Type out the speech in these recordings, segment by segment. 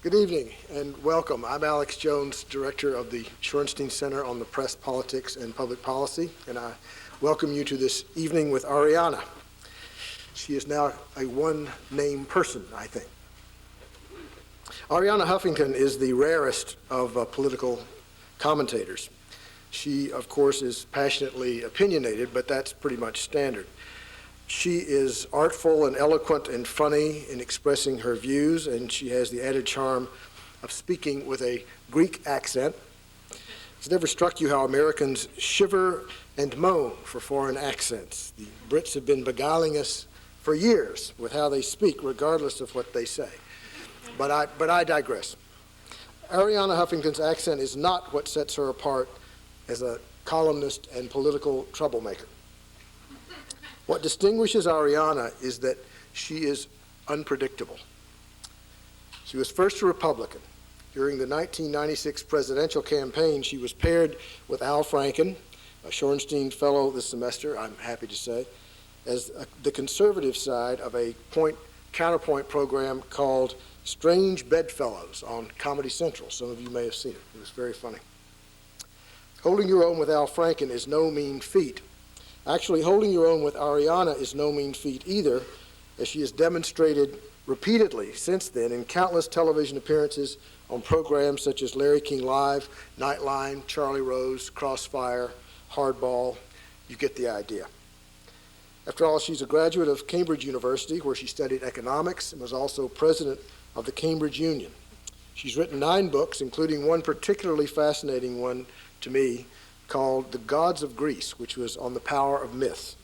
Good evening and welcome. I'm Alex Jones, Director of the Shorenstein Center on the Press, Politics, and Public Policy, and I welcome you to this evening with Arianna. She is now a one-name person, I think. Arianna Huffington is the rarest of political commentators. She, of course, is passionately opinionated, but that's pretty much standard. She is artful and eloquent and funny in expressing her views, and she has the added charm of speaking with a Greek accent. It's never struck you how Americans shiver and moan for foreign accents. The Brits have been beguiling us for years with how they speak, regardless of what they say. But I digress. Arianna Huffington's accent is not what sets her apart as a columnist and political troublemaker. What distinguishes Arianna is that she is unpredictable. She was first a Republican. During the 1996 presidential campaign, she was paired with Al Franken, a Shorenstein Fellow this semester, I'm happy to say, as the conservative side of a counterpoint program called Strange Bedfellows on Comedy Central. Some of you may have seen it. It was very funny. Holding your own with Al Franken is no mean feat. Actually, holding your own with Arianna is no mean feat either, as she has demonstrated repeatedly since then in countless television appearances on programs such as Larry King Live, Nightline, Charlie Rose, Crossfire, Hardball. You get the idea. After all, she's a graduate of Cambridge University, where she studied economics and was also president of the Cambridge Union. She's written 9 books, including one particularly fascinating one to me, called The Gods of Greece, which was on the power of myth.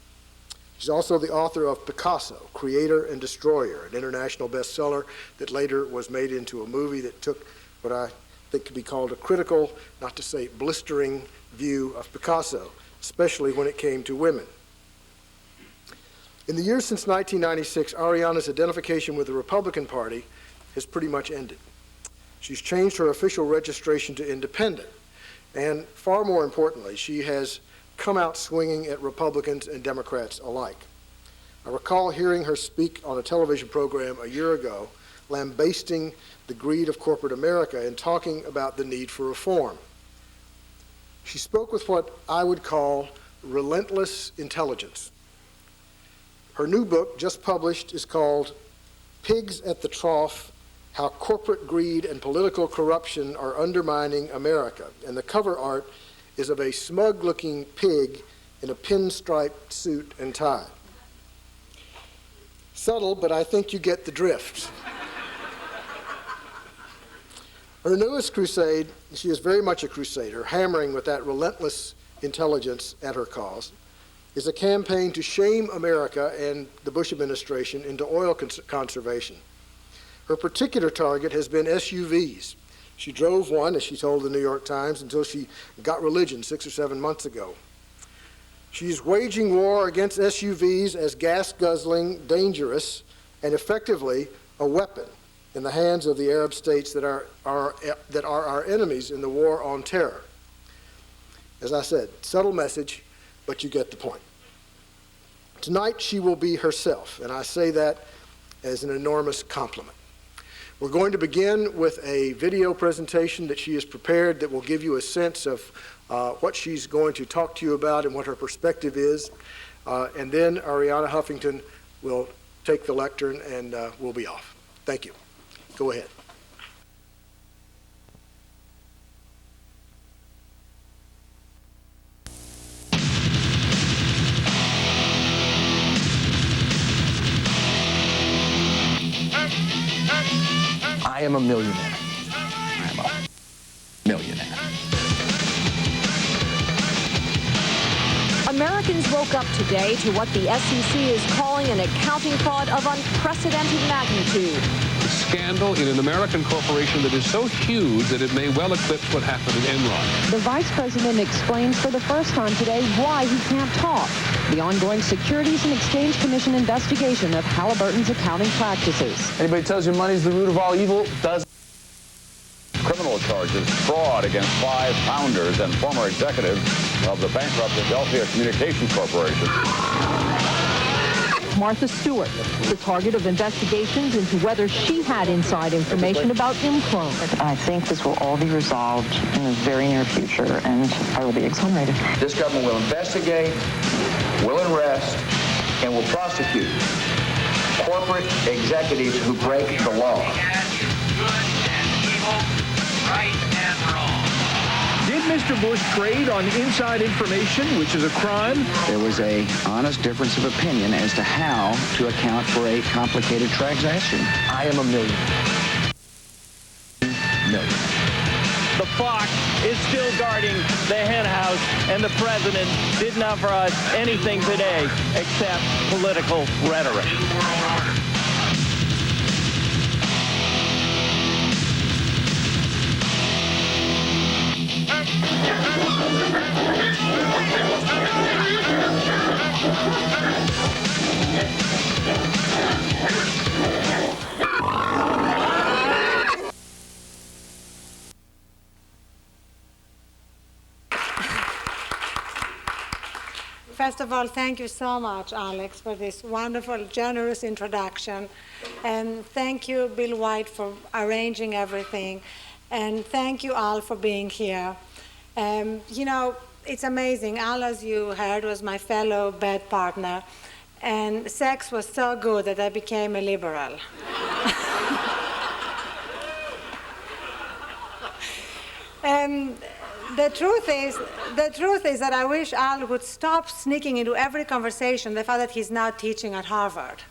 She's also the author of Picasso, Creator and Destroyer, an international bestseller that later was made into a movie that took what I think could be called a critical, not to say blistering, view of Picasso, especially when it came to women. In the years since 1996, Arianna's identification with the Republican Party has pretty much ended. She's changed her official registration to independent. And far more importantly, she has come out swinging at Republicans and Democrats alike. I recall hearing her speak on a television program a year ago, lambasting the greed of corporate America and talking about the need for reform. She spoke with what I would call relentless intelligence. Her new book, just published, is called Pigs at the Trough: How Corporate Greed and Political Corruption Are Undermining America. And the cover art is of a smug-looking pig in a pinstriped suit and tie. Subtle, but I think you get the drift. Her newest crusade, she is very much a crusader, hammering with that relentless intelligence at her cause, is a campaign to shame America and the Bush administration into oil conservation. Her particular target has been SUVs. She drove one, as she told the New York Times, until she got religion 6 or 7 months ago. She's waging war against SUVs as gas-guzzling, dangerous, and effectively a weapon in the hands of the Arab states that are our enemies in the war on terror. As I said, subtle message, but you get the point. Tonight she will be herself, and I say that as an enormous compliment. We're going to begin with a video presentation that she has prepared that will give you a sense of what she's going to talk to you about and what her perspective is. And then Arianna Huffington will take the lectern and we'll be off. Thank you. Go ahead. I am a millionaire. I am a millionaire. Americans woke up today to what the SEC is calling an accounting fraud of unprecedented magnitude. A scandal in an American corporation that is so huge that it may well eclipse what happened at Enron. The Vice President explains for the first time today why he can't talk. The ongoing Securities and Exchange Commission investigation of Halliburton's accounting practices. Anybody tells you money's the root of all evil does. Criminal charges, fraud against 5 founders and former executives of the bankrupt Adelphia Communications Corporation. Martha Stewart, the target of investigations into whether she had inside information about ImClone. I think this will all be resolved in the very near future, and I will be exonerated. This government will investigate, will arrest, and will prosecute corporate executives who break the law. Did Mr. Bush trade on inside information, which is a crime? There was an honest difference of opinion as to how to account for a complicated transaction. I am a millionaire. The fox is still guarding the hen house, and the president didn't offer us anything today except political rhetoric. First of all, thank you so much, Alex, for this wonderful, generous introduction. And thank you, Bill White, for arranging everything. And thank you, Al, for being here. You know, it's amazing. Al, as you heard, was my fellow bed partner. And sex was so good that I became a liberal. The truth is that I wish Al would stop sneaking into every conversation the fact that he's now teaching at Harvard.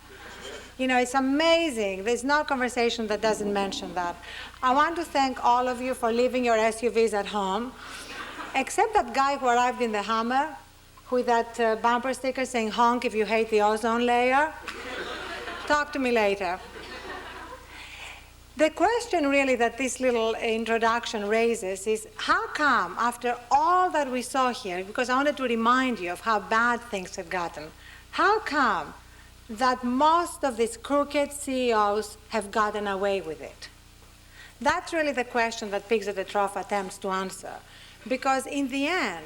You know, it's amazing. There's no conversation that doesn't mention that. I want to thank all of you for leaving your SUVs at home, except that guy who arrived in the Hummer with that bumper sticker saying, honk if you hate the ozone layer. Talk to me later. The question really that this little introduction raises is, how come after all that we saw here, because I wanted to remind you of how bad things have gotten, how come that most of these crooked CEOs have gotten away with it? That's really the question that Pigs at the Trough attempts to answer. Because in the end,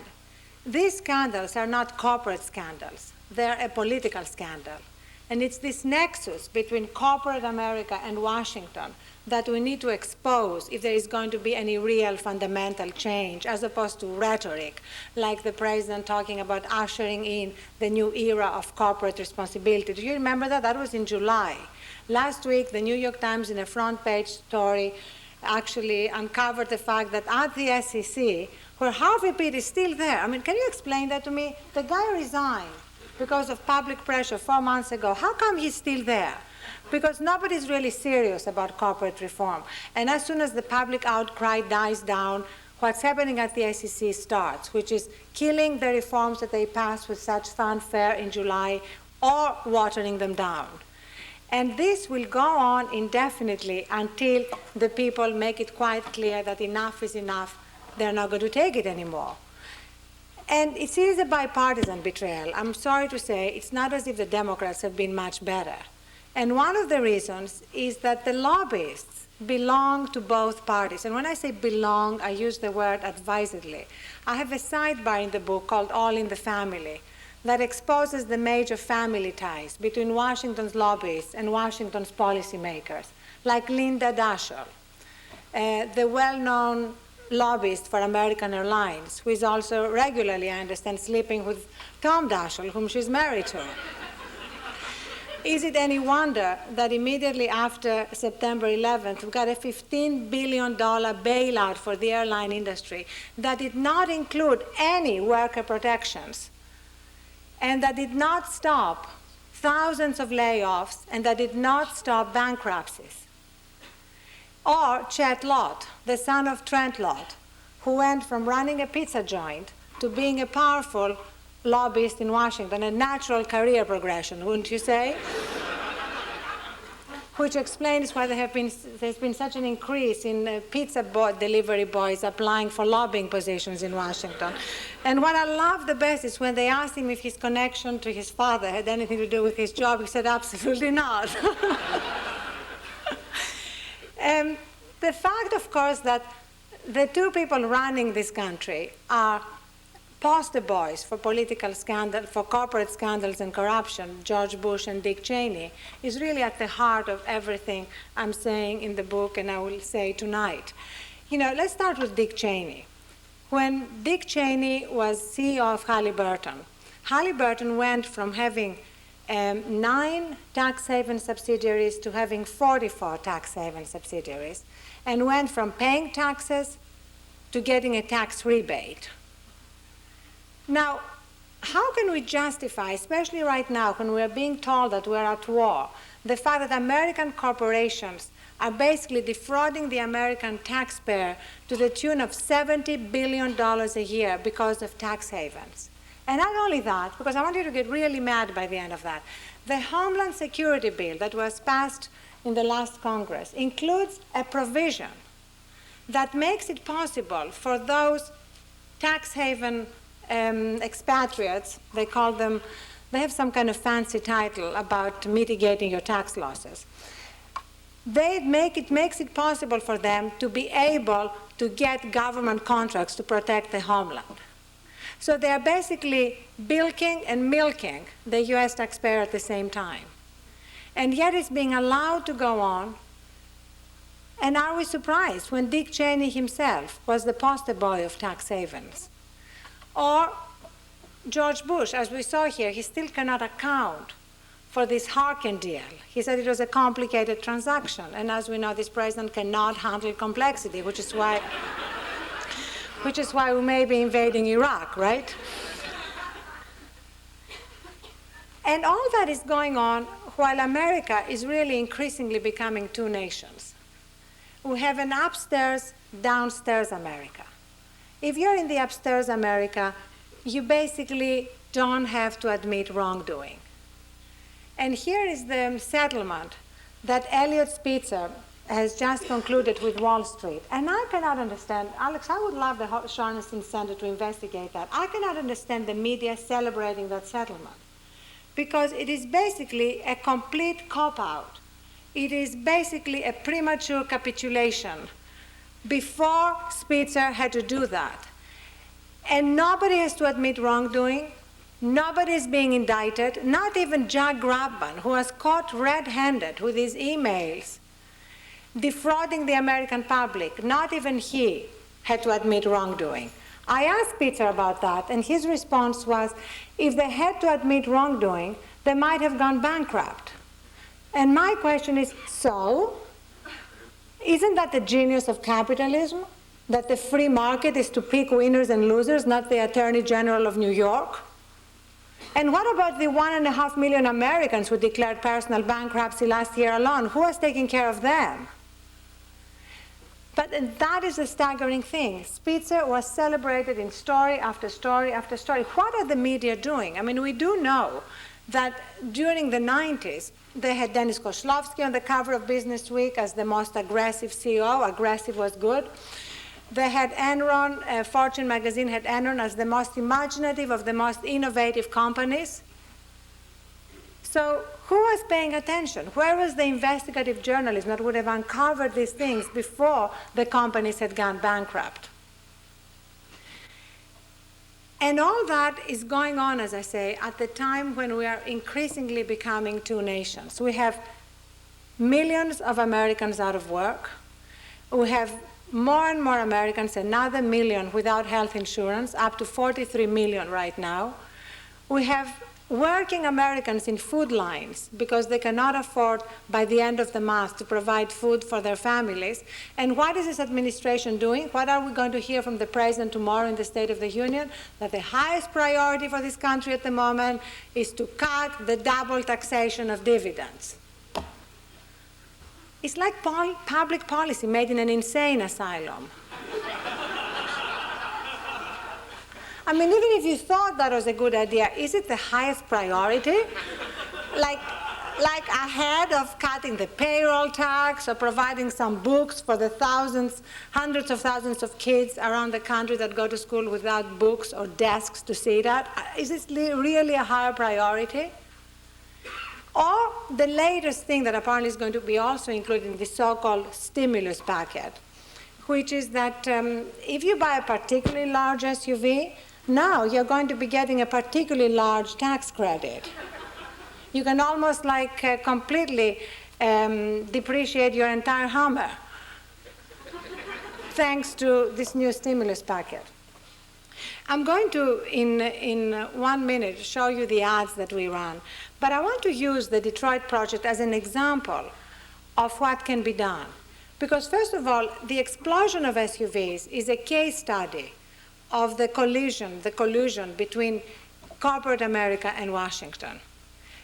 these scandals are not corporate scandals. They're a political scandal. And it's this nexus between corporate America and Washington that we need to expose if there is going to be any real fundamental change, as opposed to rhetoric, like the president talking about ushering in the new era of corporate responsibility. Do you remember that? That was in July. Last week, the New York Times, in a front page story, actually uncovered the fact that at the SEC, where Harvey Pitt is still there, I mean, can you explain that to me? The guy resigned because of public pressure 4 months ago. How come he's still there? Because nobody's really serious about corporate reform. And as soon as the public outcry dies down, what's happening at the SEC starts, which is killing the reforms that they passed with such fanfare in July or watering them down. And this will go on indefinitely until the people make it quite clear that enough is enough. They're not going to take it anymore. And it is a bipartisan betrayal. I'm sorry to say, it's not as if the Democrats have been much better. And one of the reasons is that the lobbyists belong to both parties. And when I say belong, I use the word advisedly. I have a sidebar in the book called All in the Family that exposes the major family ties between Washington's lobbyists and Washington's policymakers, like Linda Daschle, the well-known lobbyist for American Airlines, who is also regularly, I understand, sleeping with Tom Daschle, whom she's married to. Is it any wonder that immediately after September 11th, we got a $15 billion bailout for the airline industry that did not include any worker protections, and that did not stop thousands of layoffs, and that did not stop bankruptcies? Or Chet Lott, the son of Trent Lott, who went from running a pizza joint to being a powerful lobbyist in Washington, a natural career progression, wouldn't you say? Which explains why there's been such an increase in pizza delivery boys applying for lobbying positions in Washington. And what I love the best is when they asked him if his connection to his father had anything to do with his job, he said, absolutely not. The fact, of course, that the two people running this country are poster boys for political scandal, for corporate scandals and corruption, George Bush and Dick Cheney, is really at the heart of everything I'm saying in the book and I will say tonight. You know, let's start with Dick Cheney. When Dick Cheney was CEO of Halliburton, Halliburton went from having 9 tax haven subsidiaries to having 44 tax haven subsidiaries, and went from paying taxes to getting a tax rebate. Now, how can we justify, especially right now when we're being told that we're at war, the fact that American corporations are basically defrauding the American taxpayer to the tune of $70 billion a year because of tax havens? And not only that, because I want you to get really mad by the end of that, the Homeland Security Bill that was passed in the last Congress includes a provision that makes it possible for those tax haven expatriates, they call them, they have some kind of fancy title about mitigating your tax losses. It makes it possible for them to be able to get government contracts to protect the homeland. So they are basically bilking and milking the US taxpayer at the same time. And yet it's being allowed to go on. And are we surprised when Dick Cheney himself was the poster boy of tax havens? Or George Bush, as we saw here, he still cannot account for this Harkin deal. He said it was a complicated transaction. And as we know, this president cannot handle complexity, which is why we may be invading Iraq, right? And all that is going on while America is really increasingly becoming two nations. We have an upstairs, downstairs America. If you're in the upstairs America, you basically don't have to admit wrongdoing. And here is the settlement that Eliot Spitzer has just concluded with Wall Street. And I cannot understand, Alex, I would love the Shaughnessy Center to investigate that. I cannot understand the media celebrating that settlement, because it is basically a complete cop-out. It is basically a premature capitulation. Before Spitzer had to do that. And nobody has to admit wrongdoing. Nobody is being indicted, not even Jack Grabban, who was caught red-handed with his emails defrauding the American public. Not even he had to admit wrongdoing. I asked Spitzer about that, and his response was, if they had to admit wrongdoing, they might have gone bankrupt. And my question is, so? Isn't that the genius of capitalism? That the free market is to pick winners and losers, not the Attorney General of New York? And what about the 1.5 million Americans who declared personal bankruptcy last year alone? Who was taking care of them? But that is a staggering thing. Spitzer was celebrated in story after story after story. What are the media doing? I mean, we do know that during the 90s, they had Dennis Kozlowski on the cover of Business Week as the most aggressive CEO. Aggressive was good. They had Enron, Fortune magazine had Enron as the most imaginative of the most innovative companies. So who was paying attention? Where was the investigative journalism that would have uncovered these things before the companies had gone bankrupt? And all that is going on, as I say, at the time when we are increasingly becoming two nations. We have millions of Americans out of work. We have more and more Americans, another million without health insurance, up to 43 million right now. We have working Americans in food lines because they cannot afford by the end of the month to provide food for their families. And what is this administration doing? What are we going to hear from the president tomorrow in the State of the Union? That the highest priority for this country at the moment is to cut the double taxation of dividends. It's like public policy made in an insane asylum. I mean, even if you thought that was a good idea, is it the highest priority? Like ahead of cutting the payroll tax or providing some books for the thousands, hundreds of thousands of kids around the country that go to school without books or desks to sit at? Is this really a higher priority? Or the latest thing that apparently is going to be also included in the so-called stimulus packet, which is that if you buy a particularly large SUV, Now you're going to be getting a particularly large tax credit. You can almost like completely depreciate your entire Hummer thanks to this new stimulus packet. I'm going to, in 1 minute, show you the ads that we ran. But I want to use the Detroit project as an example of what can be done. Because first of all, the explosion of SUVs is a case study of the collusion between corporate America and Washington.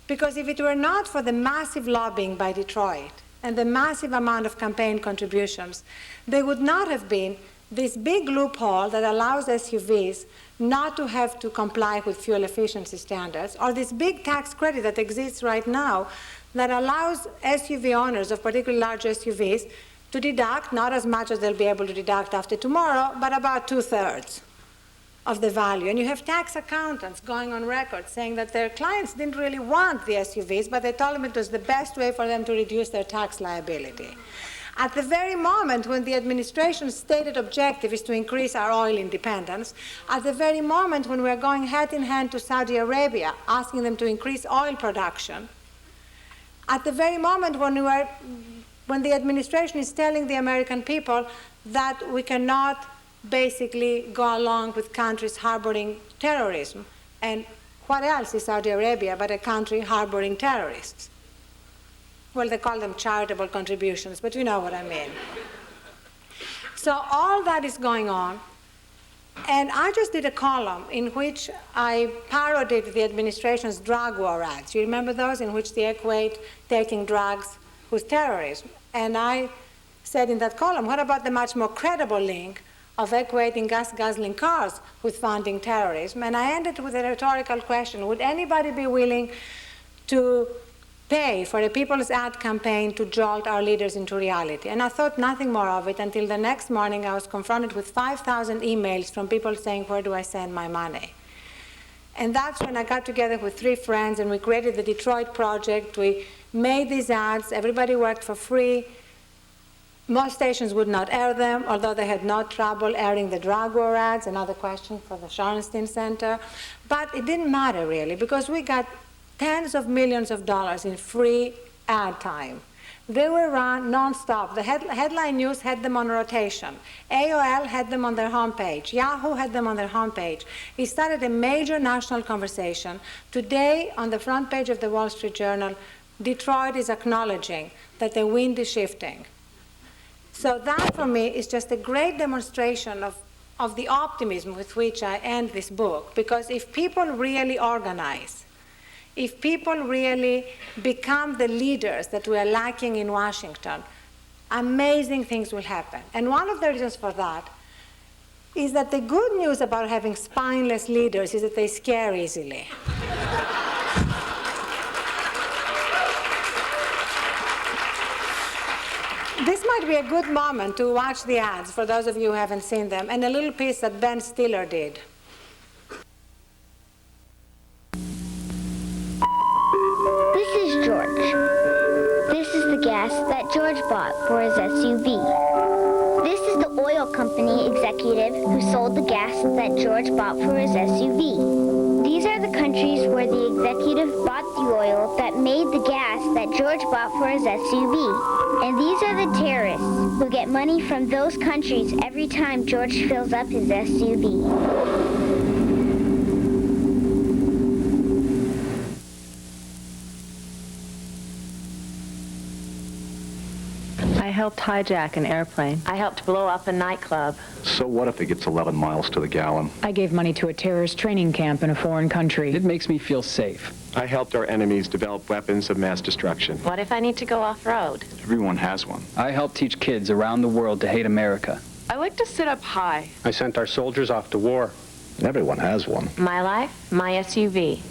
Because if it were not for the massive lobbying by Detroit and the massive amount of campaign contributions, there would not have been this big loophole that allows SUVs not to have to comply with fuel efficiency standards, or this big tax credit that exists right now that allows SUV owners of particularly large SUVs to deduct, not as much as they'll be able to deduct after tomorrow, but about 2/3 of the value. And you have tax accountants going on record saying that their clients didn't really want the SUVs, but they told them it was the best way for them to reduce their tax liability. At the very moment when the administration's stated objective is to increase our oil independence, at the very moment when we're going hand in hand to Saudi Arabia, asking them to increase oil production, at the very moment when the administration is telling the American people that we cannot basically go along with countries harboring terrorism. And what else is Saudi Arabia but a country harboring terrorists? Well, they call them charitable contributions, but you know what I mean. So all that is going on. And I just did a column in which I parodied the administration's drug war ads. You remember those in which they equate taking drugs with terrorism? And I said in that column, what about the much more credible link of equating gas-guzzling cars with funding terrorism? And I ended with a rhetorical question. Would anybody be willing to pay for a people's ad campaign to jolt our leaders into reality? And I thought nothing more of it until the next morning I was confronted with 5,000 emails from people saying, where do I send my money? And that's when I got together with 3 friends and we created the Detroit Project. We made these ads. Everybody worked for free. Most stations would not air them, although they had no trouble airing the drug war ads, another question for the Shorenstein Center. But it didn't matter really, because we got tens of millions of dollars in free ad time. They were run non-stop. The headline news had them on rotation. AOL had them on their homepage. Yahoo had them on their homepage. It started a major national conversation. Today, on the front page of the Wall Street Journal, Detroit is acknowledging that the wind is shifting. So that, for me, is just a great demonstration of the optimism with which I end this book. Because if people really organize, if people really become the leaders that we are lacking in Washington, amazing things will happen. And one of the reasons for that is that the good news about having spineless leaders is that they scare easily. This might be a good moment to watch the ads, for those of you who haven't seen them, and a little piece that Ben Stiller did. This is George. This is the gas that George bought for his SUV. This is the oil company executive who sold the gas that George bought for his SUV. These are the countries where the executive bought the oil that made the gas that George bought for his SUV. And these are the terrorists who get money from those countries every time George fills up his SUV. I helped hijack an airplane. I helped blow up a nightclub. So what if it gets 11 miles to the gallon? I gave money to a terrorist training camp in a foreign country. It makes me feel safe. I helped our enemies develop weapons of mass destruction. What if I need to go off-road? Everyone has one. I helped teach kids around the world to hate America. I like to sit up high. I sent our soldiers off to war. Everyone has one. My life, my SUV.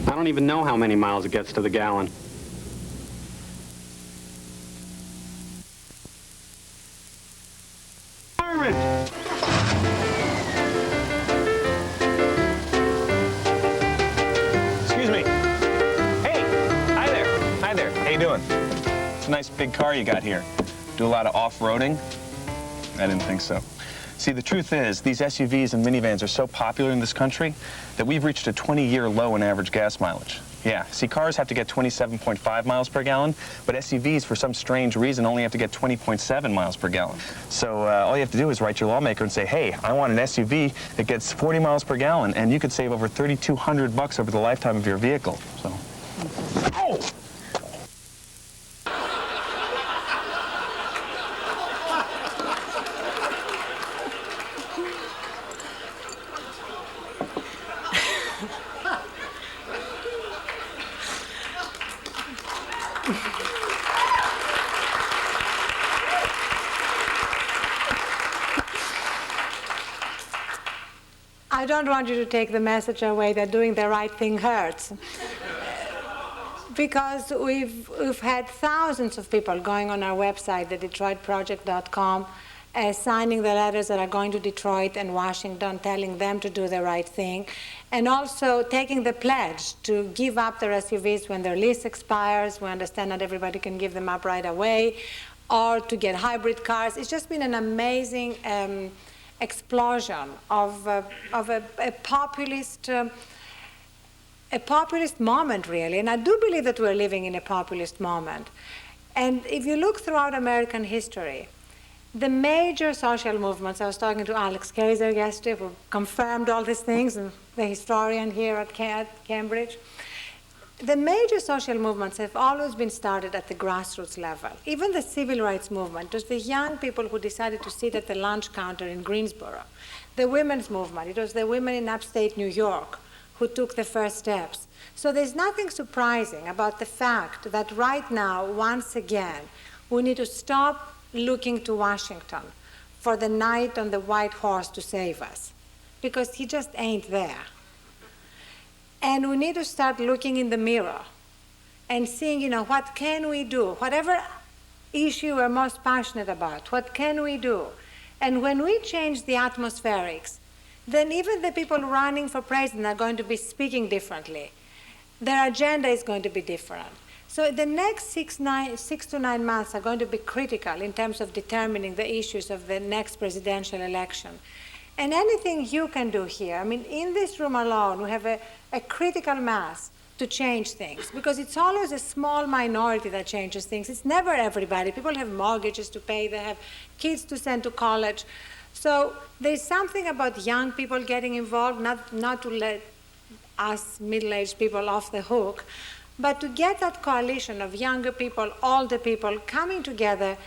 I don't even know how many miles it gets to the gallon. Excuse me. Hey, hi there. Hi there. How you doing? It's a nice big car you got here. Do a lot of off-roading? I didn't think so. See, the truth is, these SUVs and minivans are so popular in this country that we've reached a 20-year low in average gas mileage. Yeah, see, cars have to get 27.5 miles per gallon, but SUVs, for some strange reason, only have to get 20.7 miles per gallon. So all you have to do is write your lawmaker and say, hey, I want an SUV that gets 40 miles per gallon, and you could save over $3,200 over the lifetime of your vehicle. So. Oh! I don't want you to take the message away that doing the right thing hurts. Because we've had thousands of people going on our website, the DetroitProject.com, signing the letters that are going to Detroit and Washington, telling them to do the right thing, and also taking the pledge to give up their SUVs when their lease expires. We understand not everybody can give them up right away, or to get hybrid cars. It's just been an amazing explosion of a populist moment, really. And I do believe that we're living in a populist moment. And if you look throughout American history, the major social movements, I was talking to Alex Kaiser yesterday, who confirmed all these things, and the historian here at Cambridge. The major social movements have always been started at the grassroots level. Even the civil rights movement, it was the young people who decided to sit at the lunch counter in Greensboro. The women's movement, it was the women in upstate New York who took the first steps. So there's nothing surprising about the fact that right now, once again, we need to stop looking to Washington for the knight on the white horse to save us, because he just ain't there. And we need to start looking in the mirror and seeing, what can we do? Whatever issue we're most passionate about, what can we do? And when we change the atmospherics, then even the people running for president are going to be speaking differently. Their agenda is going to be different. So the next 6 to 9 months are going to be critical in terms of determining the issues of the next presidential election. And anything you can do here, in this room alone, we have a critical mass to change things, because it's always a small minority that changes things. It's never everybody. People have mortgages to pay, they have kids to send to college. So there's something about young people getting involved, not to let us middle-aged people off the hook, but to get that coalition of younger people, older people coming together,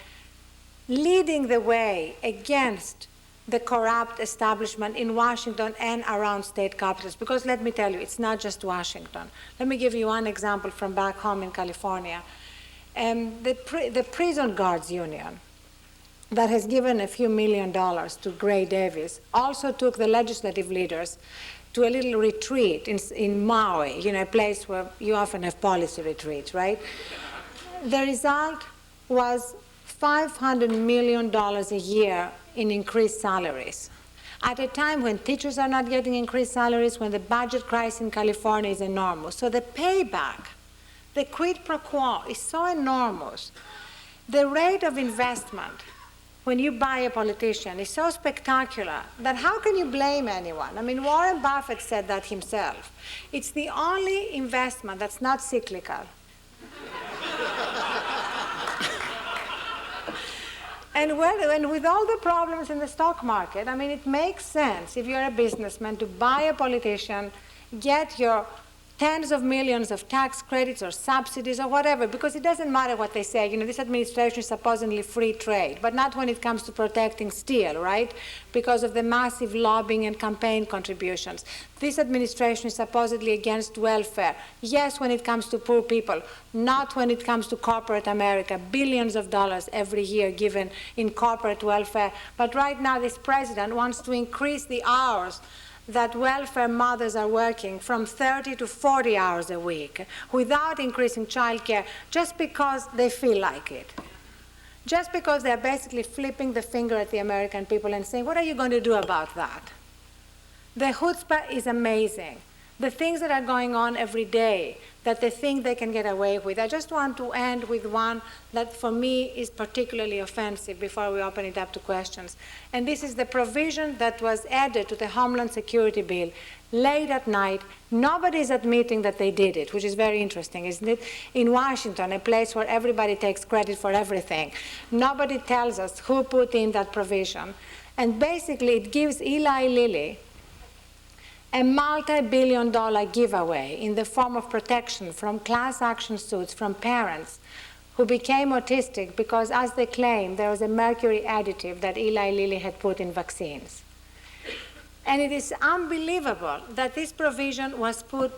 leading the way against the corrupt establishment in Washington and around state capitals. Because let me tell you, it's not just Washington. Let me give you one example from back home in California. The Prison Guards Union, that has given a few $1 million to Gray Davis, also took the legislative leaders to a little retreat in Maui, a place where you often have policy retreats, right? The result was $500 million a year in increased salaries. At a time when teachers are not getting increased salaries, when the budget crisis in California is enormous. So the payback, the quid pro quo is so enormous. The rate of investment when you buy a politician is so spectacular that how can you blame anyone? Warren Buffett said that himself. It's the only investment that's not cyclical. And with all the problems in the stock market, it makes sense if you're a businessman to buy a politician, get your tens of millions of tax credits or subsidies or whatever, because it doesn't matter what they say. This administration is supposedly free trade, but not when it comes to protecting steel, right? Because of the massive lobbying and campaign contributions. This administration is supposedly against welfare. Yes, when it comes to poor people, not when it comes to corporate America. Billions of dollars every year given in corporate welfare. But right now, this president wants to increase the hours that welfare mothers are working from 30 to 40 hours a week without increasing child care, just because they feel like it. Just because they're basically flipping the finger at the American people and saying, what are you going to do about that? The chutzpah is amazing. The things that are going on every day, that they think they can get away with. I just want to end with one that for me is particularly offensive before we open it up to questions. And this is the provision that was added to the Homeland Security Bill late at night. Nobody's admitting that they did it, which is very interesting, isn't it? In Washington, a place where everybody takes credit for everything, nobody tells us who put in that provision. And basically, it gives Eli Lilly a multi-billion-dollar giveaway in the form of protection from class action suits from parents who became autistic because, as they claim, there was a mercury additive that Eli Lilly had put in vaccines. And it is unbelievable that this provision was put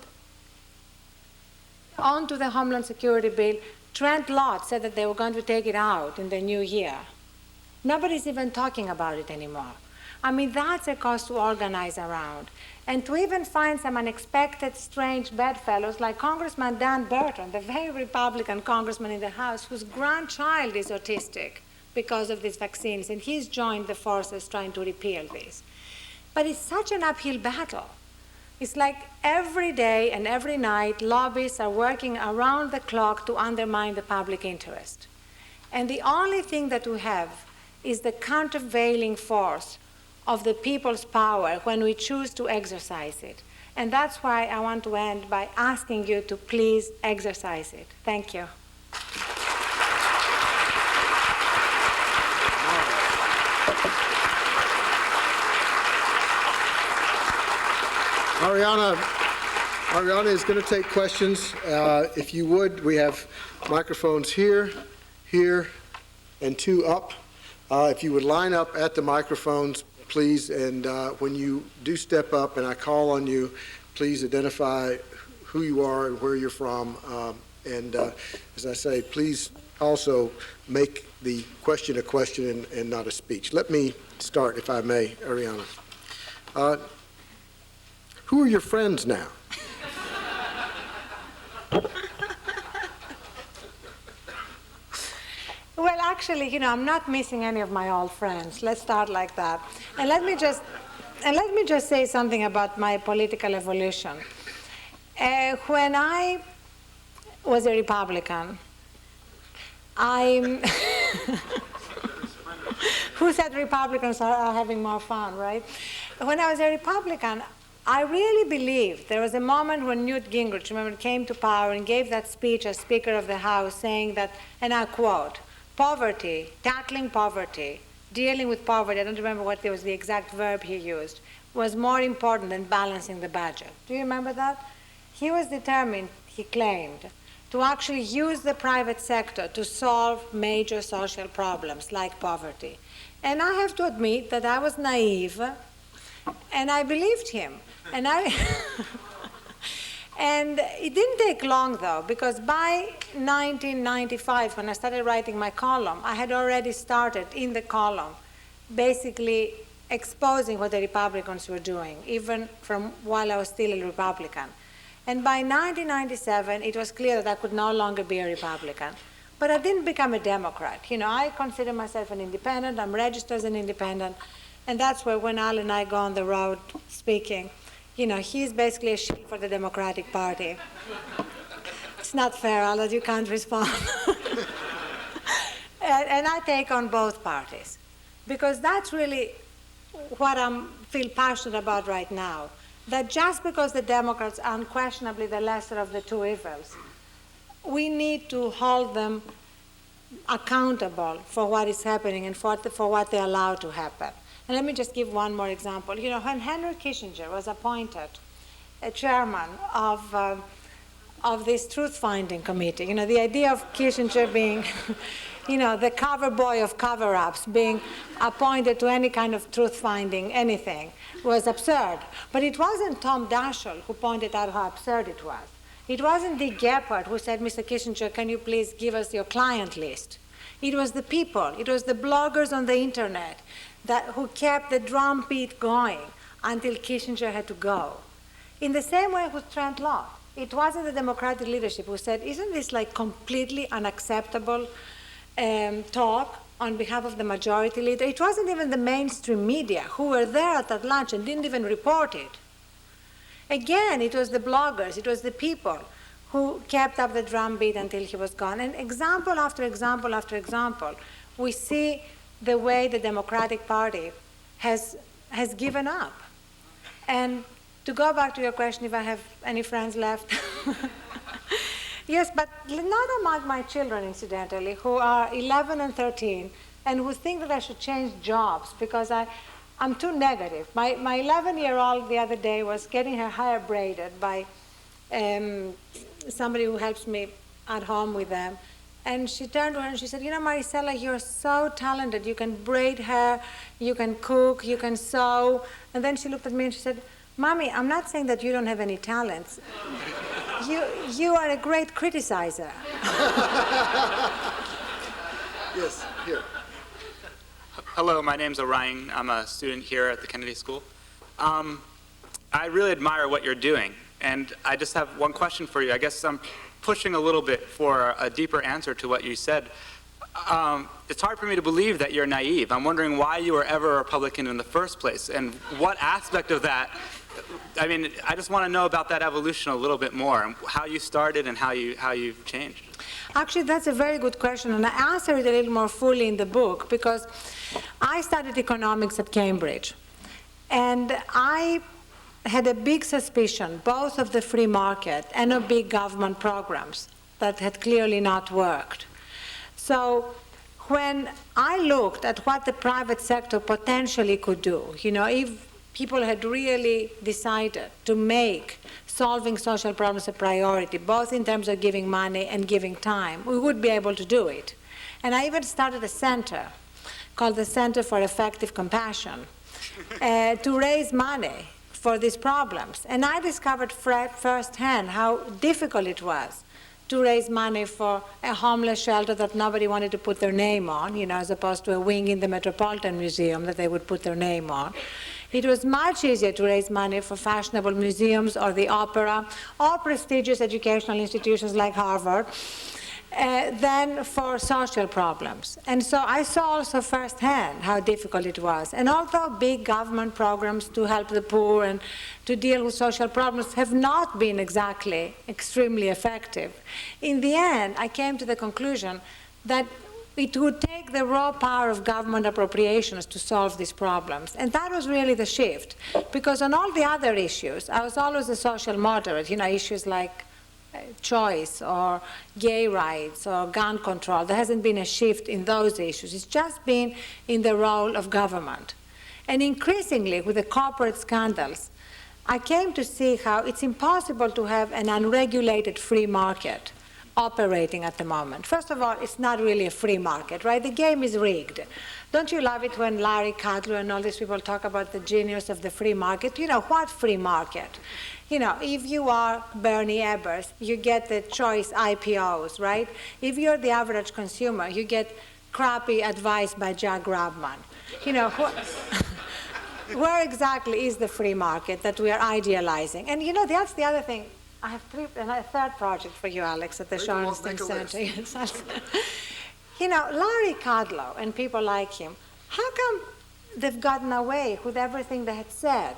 onto the Homeland Security Bill. Trent Lott said that they were going to take it out in the new year. Nobody's even talking about it anymore. I mean, that's a cause to organize around. And to even find some unexpected, strange bedfellows like Congressman Dan Burton, the very Republican congressman in the House, whose grandchild is autistic because of these vaccines, and he's joined the forces trying to repeal this. But it's such an uphill battle. It's like every day and every night, lobbyists are working around the clock to undermine the public interest. And the only thing that we have is the countervailing force of the people's power when we choose to exercise it. And that's why I want to end by asking you to please exercise it. Thank you. Ariana is going to take questions. If you would, we have microphones here, here, and two up. If you would line up at the microphones, please, and when you do step up and I call on you, please identify who you are and where you're from. And as I say, please also make the question a question and not a speech. Let me start, if I may, Ariana. Who are your friends now? Well, actually, I'm not missing any of my old friends. Let's start like that. And let me just say something about my political evolution. When I was a Republican, who said Republicans are having more fun, right? When I was a Republican, I really believed there was a moment when Newt Gingrich, remember, came to power and gave that speech as Speaker of the House saying that, and I quote, poverty, tackling poverty, dealing with poverty, I don't remember what was the exact verb he used, was more important than balancing the budget. Do you remember that? He was determined, he claimed, to actually use the private sector to solve major social problems like poverty. And I have to admit that I was naive, and I believed him. And and it didn't take long, though, because by 1995, when I started writing my column, I had already started in the column basically exposing what the Republicans were doing, even from while I was still a Republican. And by 1997, it was clear that I could no longer be a Republican. But I didn't become a Democrat. I consider myself an independent. I'm registered as an independent. And that's where when Al and I go on the road speaking, he's basically a shield for the Democratic Party. It's not fair, Al, that you can't respond. and I take on both parties, because that's really what I feel passionate about right now, that just because the Democrats are unquestionably the lesser of the two evils, we need to hold them accountable for what is happening and for what they allow to happen. And let me just give one more example. When Henry Kissinger was appointed a chairman of this truth-finding committee, the idea of Kissinger being, the cover boy of cover-ups, being appointed to any kind of truth-finding anything, was absurd. But it wasn't Tom Daschle who pointed out how absurd it was. It wasn't Dick Gephardt who said, Mr. Kissinger, can you please give us your client list? It was the people. It was the bloggers on the internet who kept the drumbeat going until Kissinger had to go. In the same way with Trent Lott, it wasn't the Democratic leadership who said, isn't this like completely unacceptable talk on behalf of the majority leader? It wasn't even the mainstream media who were there at that lunch and didn't even report it. Again, it was the bloggers, it was the people who kept up the drumbeat until he was gone. And example after example after example, we see the way the Democratic Party has given up. And to go back to your question, if I have any friends left, yes, but not among my children, incidentally, who are 11 and 13, and who think that I should change jobs because I'm too negative. My 11-year-old the other day was getting her hair braided by somebody who helps me at home with them. And she turned to her and she said, you know, Maricela, you're so talented. You can braid hair, you can cook, you can sew. And then she looked at me and she said, Mommy, I'm not saying that you don't have any talents. You are a great criticizer. Yes, here. Hello, my name's Orion. I'm a student here at the Kennedy School. I really admire what you're doing, and I just have one question for you. I guess I'm pushing a little bit for a deeper answer to what you said. It's hard for me to believe that you're naive. I'm wondering why you were ever a Republican in the first place, and what aspect of that, I mean, I just want to know about that evolution a little bit more, and how you started and how you've changed. Actually, that's a very good question, and I answer it a little more fully in the book, because I studied economics at Cambridge, and I had a big suspicion, both of the free market and of big government programs that had clearly not worked. So when I looked at what the private sector potentially could do, you know, if people had really decided to make solving social problems a priority, both in terms of giving money and giving time, we would be able to do it. And I even started a center called the Center for Effective Compassion to raise money for these problems. And I discovered firsthand how difficult it was to raise money for a homeless shelter that nobody wanted to put their name on, you know, as opposed to a wing in the Metropolitan Museum that they would put their name on. It was much easier to raise money for fashionable museums or the opera or prestigious educational institutions like Harvard than for social problems. And so I saw also firsthand how difficult it was. And although big government programs to help the poor and to deal with social problems have not been exactly extremely effective, in the end I came to the conclusion that it would take the raw power of government appropriations to solve these problems. And that was really the shift. Because on all the other issues, I was always a social moderate, you know, issues like choice or gay rights or gun control. There hasn't been a shift in those issues. It's just been in the role of government. And increasingly, with the corporate scandals, I came to see how it's impossible to have an unregulated free market operating at the moment. First of all, it's not really a free market, right? The game is rigged. Don't you love it when Larry Kudlow and all these people talk about the genius of the free market? You know, what free market? You know, if you are Bernie Ebbers, you get the choice IPOs, right? If you're the average consumer, you get crappy advice by Jack Grabman. You know, where exactly is the free market that we are idealizing? And you know, that's the other thing. I have a third project for you, Alex, at the Shorenstein Center. You know, Larry Kudlow and people like him, how come they've gotten away with everything they had said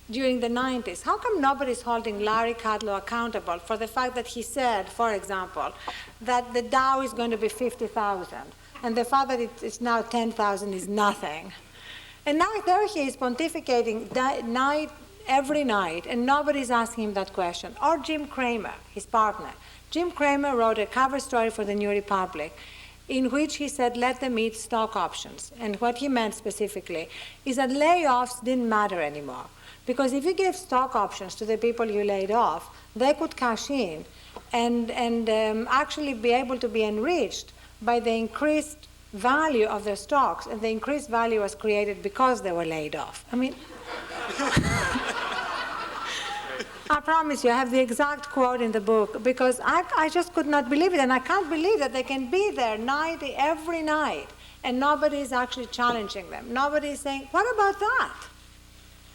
during the 90s? How come nobody's holding Larry Kudlow accountable for the fact that he said, for example, that the Dow is going to be 50,000, and the fact that it's now 10,000 is nothing? And now there he is pontificating every night, and nobody's asking him that question. Or Jim Cramer, his partner. Jim Cramer wrote a cover story for the New Republic in which he said, let them eat stock options. And what he meant specifically is that layoffs didn't matter anymore. Because if you gave stock options to the people you laid off, they could cash in and actually be able to be enriched by the increased value of their stocks. And the increased value was created because they were laid off. I mean, I promise you, I have the exact quote in the book, because I just could not believe it, and I can't believe that they can be there every night, and nobody is actually challenging them. Nobody is saying, what about that?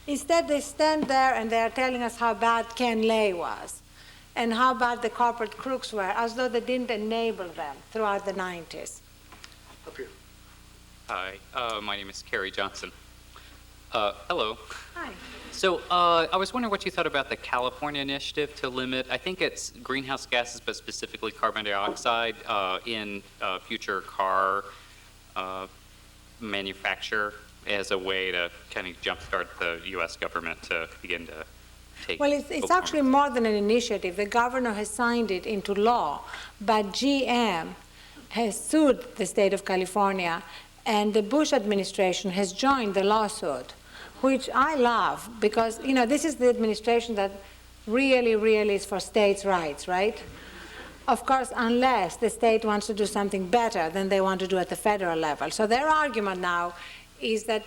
Instead, they stand there and they are telling us how bad Ken Lay was, and how bad the corporate crooks were, as though they didn't enable them throughout the 90s. Up here. Hi, my name is Kerry Johnson. Hello. Hi. So I was wondering what you thought about the California initiative to limit, I think it's greenhouse gases, but specifically carbon dioxide in future car manufacture as a way to kind of jumpstart the U.S. government to begin to take. Well, it's actually more than an initiative. The governor has signed it into law, but GM has sued the state of California, and the Bush administration has joined the lawsuit, which I love because, you know, this is the administration that really, really is for states' rights, right? Of course, unless the state wants to do something better than they want to do at the federal level. So their argument now is that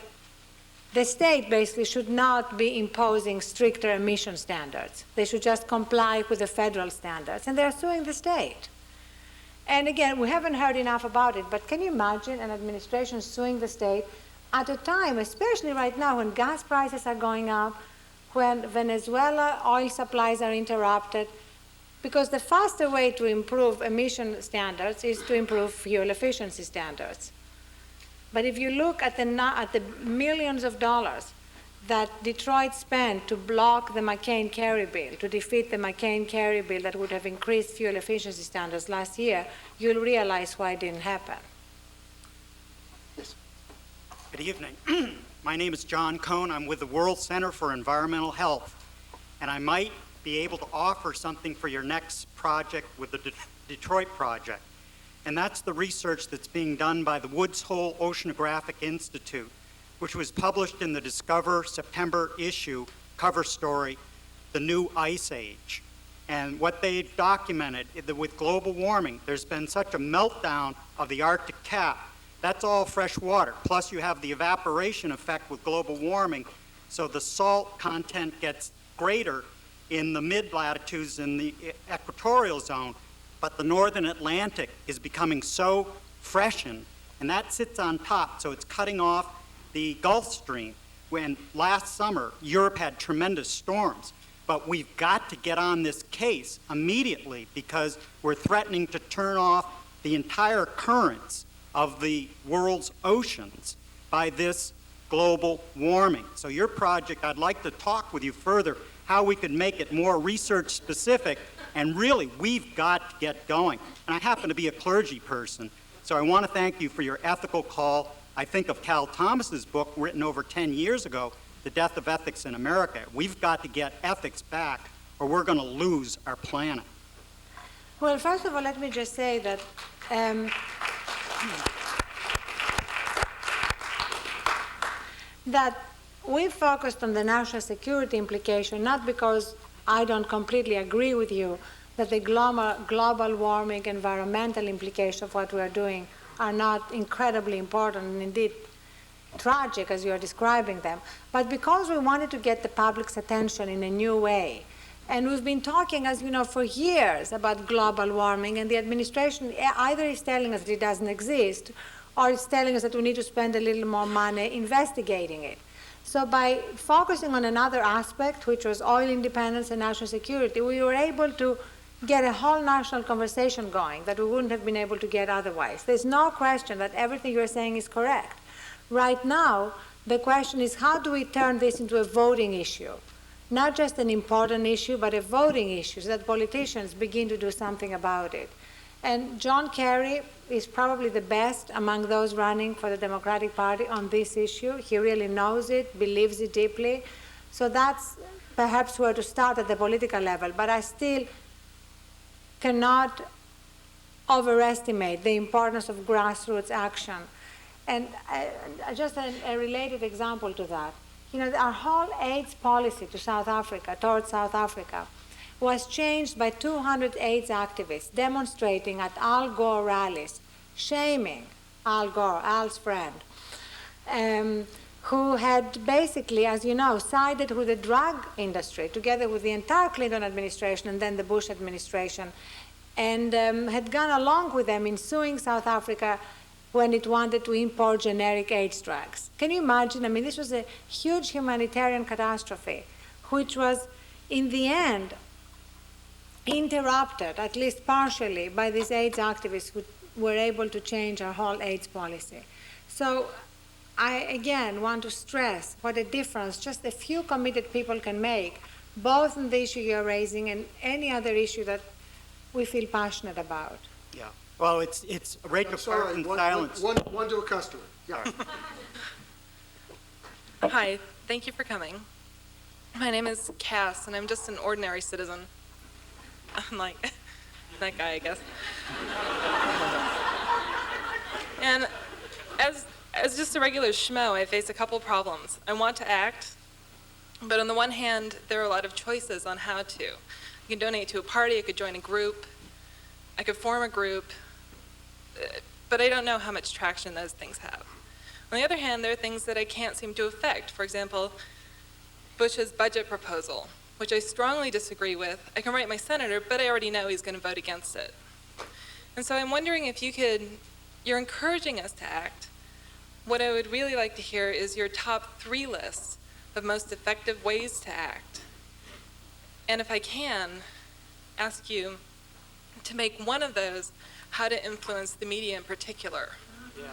the state basically should not be imposing stricter emission standards. They should just comply with the federal standards, and they're suing the state. And again, we haven't heard enough about it, but can you imagine an administration suing the state at a time, especially right now when gas prices are going up, when Venezuela oil supplies are interrupted, because the faster way to improve emission standards is to improve fuel efficiency standards. But if you look at the millions of dollars that Detroit spent to block the McCain-Kerry bill, to defeat the McCain-Kerry bill that would have increased fuel efficiency standards last year, you'll realize why it didn't happen. Yes. Good evening. My name is John Cohn. I'm with the World Center for Environmental Health, and I might be able to offer something for your next project with the Detroit Project. And that's the research that's being done by the Woods Hole Oceanographic Institute, which was published in the Discover September issue cover story, The New Ice Age. And what they documented with global warming, there's been such a meltdown of the Arctic cap. That's all fresh water. Plus you have the evaporation effect with global warming, so the salt content gets greater in the mid-latitudes in the equatorial zone, but the northern Atlantic is becoming so freshened, and that sits on top, so it's cutting off the Gulf Stream. When last summer, Europe had tremendous storms, but we've got to get on this case immediately because we're threatening to turn off the entire currents of the world's oceans by this global warming. So your project, I'd like to talk with you further how we could make it more research specific, and really, we've got to get going. And I happen to be a clergy person, so I want to thank you for your ethical call. I think of Cal Thomas's book, written over 10 years ago, The Death of Ethics in America. We've got to get ethics back, or we're going to lose our planet. Well, first of all, let me just say that that we focused on the national security implication, not because I don't completely agree with you that the global warming environmental implications of what we are doing are not incredibly important and indeed tragic as you are describing them, but because we wanted to get the public's attention in a new way. And we've been talking, as you know, for years about global warming, and the administration either is telling us that it doesn't exist, or it's telling us that we need to spend a little more money investigating it. So by focusing on another aspect, which was oil independence and national security, we were able to get a whole national conversation going that we wouldn't have been able to get otherwise. There's no question that everything you're saying is correct. Right now, the question is how do we turn this into a voting issue? Not just an important issue, but a voting issue, so that politicians begin to do something about it. And John Kerry is probably the best among those running for the Democratic Party on this issue. He really knows it, believes it deeply. So that's perhaps where to start at the political level. But I still cannot overestimate the importance of grassroots action. And just a related example to that. You know, our whole AIDS policy to South Africa, towards South Africa, was changed by 200 AIDS activists demonstrating at Al Gore rallies, shaming Al Gore, Al's friend, who had basically, as you know, sided with the drug industry, together with the entire Clinton administration and then the Bush administration, and had gone along with them in suing South Africa when it wanted to import generic AIDS drugs. Can you imagine? I mean, this was a huge humanitarian catastrophe, which was, in the end, interrupted, at least partially, by these AIDS activists who were able to change our whole AIDS policy. So I, again, want to stress what a difference just a few committed people can make, both in the issue you're raising and any other issue that we feel passionate about. Yeah. Well, it's a rate of silence. One to a customer. Yeah. Hi, thank you for coming. My name is Cass, and I'm just an ordinary citizen. I'm like that guy, I guess. And as just a regular schmo, I face a couple problems. I want to act, but on the one hand, there are a lot of choices on how to. I can donate to a party, I could join a group, I could form a group, but I don't know how much traction those things have. On the other hand, there are things that I can't seem to affect. For example, Bush's budget proposal, which I strongly disagree with. I can write my senator, but I already know he's going to vote against it. And so I'm wondering if you're encouraging us to act. What I would really like to hear is your top 3 lists of most effective ways to act. And if I can, ask you to make one of those how to influence the media in particular. Yeah.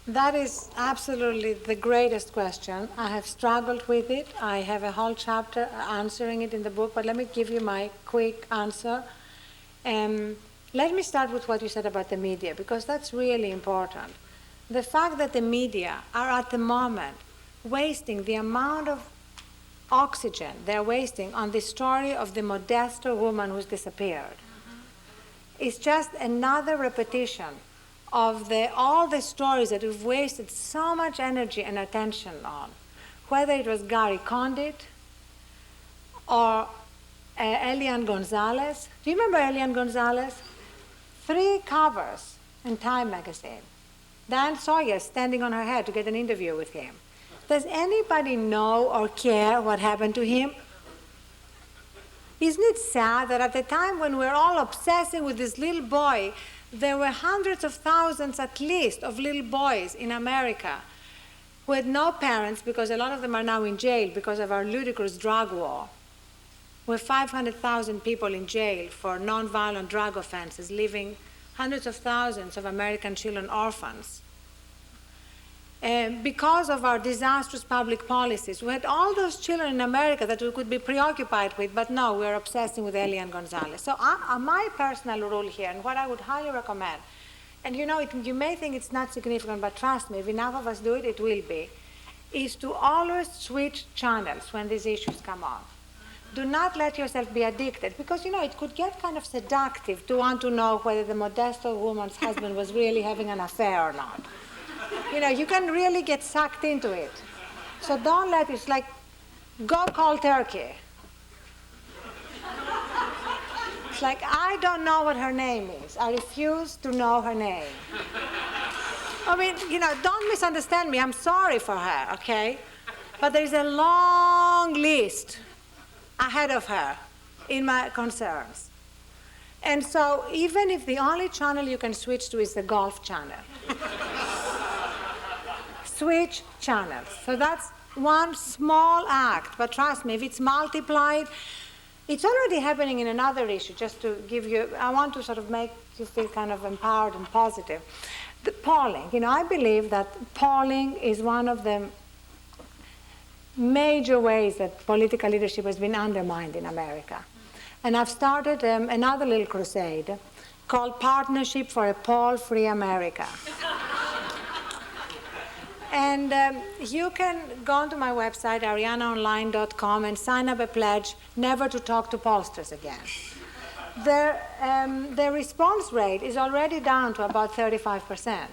That is absolutely the greatest question. I have struggled with it. I have a whole chapter answering it in the book, but let me give you my quick answer. Let me start with what you said about the media, because that's really important. The fact that the media are at the moment wasting the amount of oxygen they're wasting on the story of the Modesto woman who's disappeared is just another repetition of all the stories that we've wasted so much energy and attention on, whether it was Gary Condit or Elian Gonzalez. Do you remember Elian Gonzalez? 3 covers in Time magazine. Diane Sawyer standing on her head to get an interview with him. Does anybody know or care what happened to him? Isn't it sad that at the time when we're all obsessing with this little boy, there were hundreds of thousands at least of little boys in America who had no parents, because a lot of them are now in jail because of our ludicrous drug war. We're 500,000 people in jail for nonviolent drug offenses, leaving hundreds of thousands of American children orphans. Because of our disastrous public policies, we had all those children in America that we could be preoccupied with, but no, we're obsessing with Elian Gonzalez. So my personal rule here, and what I would highly recommend, and you know, you may think it's not significant, but trust me, if enough of us do it, it will be, is to always switch channels when these issues come on. Do not let yourself be addicted, because, you know, it could get kind of seductive to want to know whether the Modesto woman's husband was really having an affair or not. You know, you can really get sucked into it. So don't let it, it's like, go cold turkey. It's like, I don't know what her name is. I refuse to know her name. I mean, you know, don't misunderstand me. I'm sorry for her, okay? But there's a long list ahead of her in my concerns. And so even if the only channel you can switch to is the golf channel, switch channels. So that's one small act, but trust me, if it's multiplied, it's already happening in another issue. Just to give you, I want to sort of make you feel kind of empowered and positive. The polling, you know, I believe that polling is one of the major ways that political leadership has been undermined in America. And I've started another little crusade called Partnership for a Poll-Free America. And you can go onto my website, arianaonline.com, and sign up a pledge never to talk to pollsters again. The response rate is already down to about 35%.